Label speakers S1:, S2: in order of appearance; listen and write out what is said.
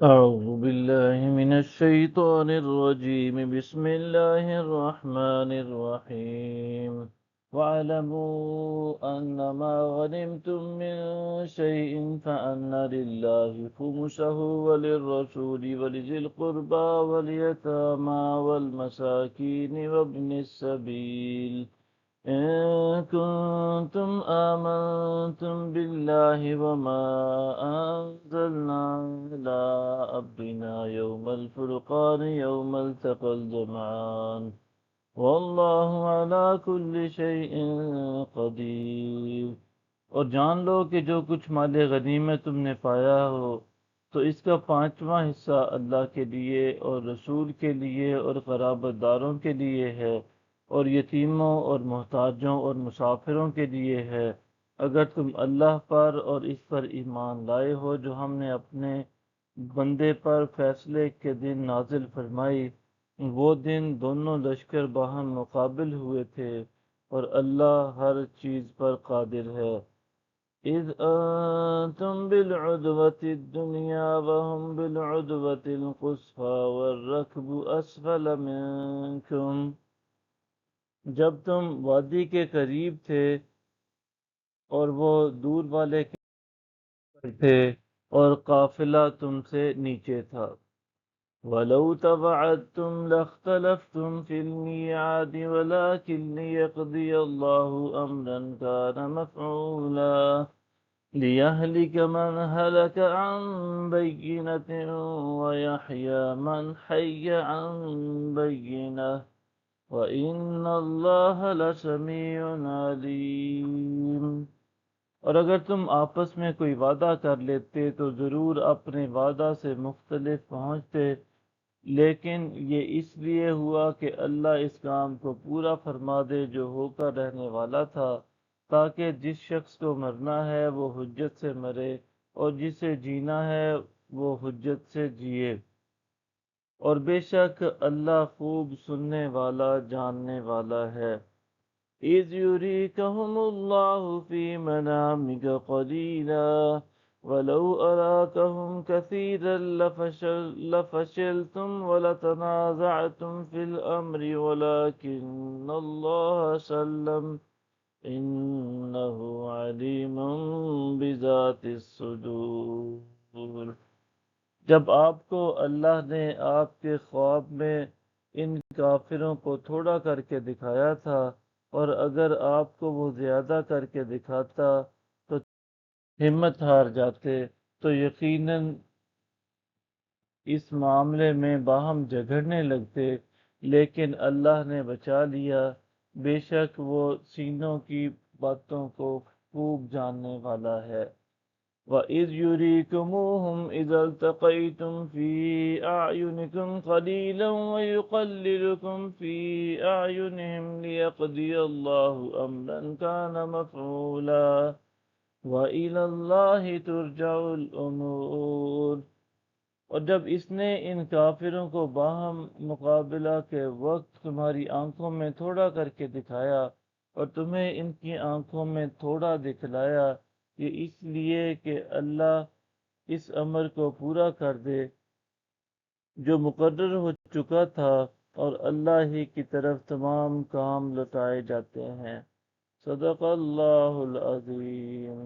S1: أعوذ بالله من الشيطان الرجيم. بسم الله الرحمن الرحيم. واعلموا أن ما غنمتم من شيء فأن لله خمسه وللرسول ولذي القربى واليتامى والمساكين وابن السبيل إن كنتم آمنتم بالله وما أنزلنا على عبدنا يوم الفرقان يوم التقى الجمعان والله على كل شيء قدير۔ اور جان لو کہ جو کچھ مال غنیمت تم نے پایا ہو تو اس کا 5واں حصہ اللہ کے لیے اور رسول کے لیے اور قرابت داروں کے لیے ہے، اور یتیموں اور محتاجوں اور مسافروں کے لیے ہے، اگر تم اللہ پر اور اس پر ایمان لائے ہو جو ہم نے اپنے بندے پر فیصلے کے دن نازل فرمائی۔ وہ دن دونوں لشکر باہم مقابل ہوئے تھے اور اللہ ہر چیز پر قادر ہے۔ اذ انتم بالعدوة الدنيا وهم بالعدوة القصوى والركب اسفل منكم، جب تم وادی کے قریب تھے اور وہ دور والے کے پر تھے اور قافلہ تم سے نیچے تھا۔ وَلَوْ تَوَعَدتُّمْ لَاخْتَلَفْتُمْ فِي الْمِيعَادِ وَلَكِنْ لِيَقْضِيَ اللَّهُ أَمْرًا كَانَ مَفْعُولًا لِيَهْلِكَ مَنْ هَلَكَ عَنْ بَيِّنَةٍ وَيَحْيَى مَنْ حَيَّ عَنْ بَيِّنَةٍ وَإِنَّ اللَّهَ لَسَمِيعٌ عَلِيمٌ۔ اور اگر تم آپس میں کوئی وعدہ کر لیتے تو ضرور اپنے وعدہ سے مختلف پہنچتے، لیکن یہ اس لیے ہوا کہ اللہ اس کام کو پورا فرما دے جو ہو کر رہنے والا تھا، تاکہ جس شخص کو مرنا ہے وہ حجت سے مرے اور جسے جینا ہے وہ حجت سے جیے، اور بے شک اللہ خوب سننے والا جاننے والا ہے۔ إِذْ يُرِيكَهُمُ اللَّهُ فِي مَنَامِكَ قَلِيلًا وَلَوْ أَرَاكَهُمْ كَثِيرًا لَفَشِلْتُمْ وَلَتَنَازَعْتُمْ فِي الْأَمْرِ وَلَكِنَّ اللَّهَ سَلَّمَ إِنَّهُ عَلِيمٌ بِذَاتِ الصُّدُورِ۔ جب آپ کو اللہ نے آپ کے خواب میں ان کافروں کو تھوڑا کر کے دکھایا تھا، اور اگر آپ کو وہ زیادہ کر کے دکھاتا تو ہمت ہار جاتے، تو یقیناً اس معاملے میں باہم جھگڑنے لگتے، لیکن اللہ نے بچا لیا، بے شک وہ سینوں کی باتوں کو خوب جاننے والا ہے۔ وَإِذْ يُرِيكُمُوهُمْ إِذَا الْتَقَيْتُمْ فِي أَعْيُنِكُمْ قَلِيلًا وَيُقَلِّلُكُمْ فِي أَعْيُنِهِمْ لِيَقْضِيَ اللَّهُ أَمْرًا كَانَ مَفْعُولًا وَإِلَى اللَّهِ تُرْجَعُ الْأُمُورُ۔ اور جب اس نے ان کافروں کو باہم مقابلہ کے وقت تمہاری آنکھوں میں تھوڑا کر کے دکھایا اور تمہیں ان کی آنکھوں میں تھوڑا دکھلایا، یہ اس لیے کہ اللہ اس امر کو پورا کر دے جو مقرر ہو چکا تھا، اور اللہ ہی کی طرف تمام کام لوٹائے جاتے ہیں۔ صدق اللہ العظیم۔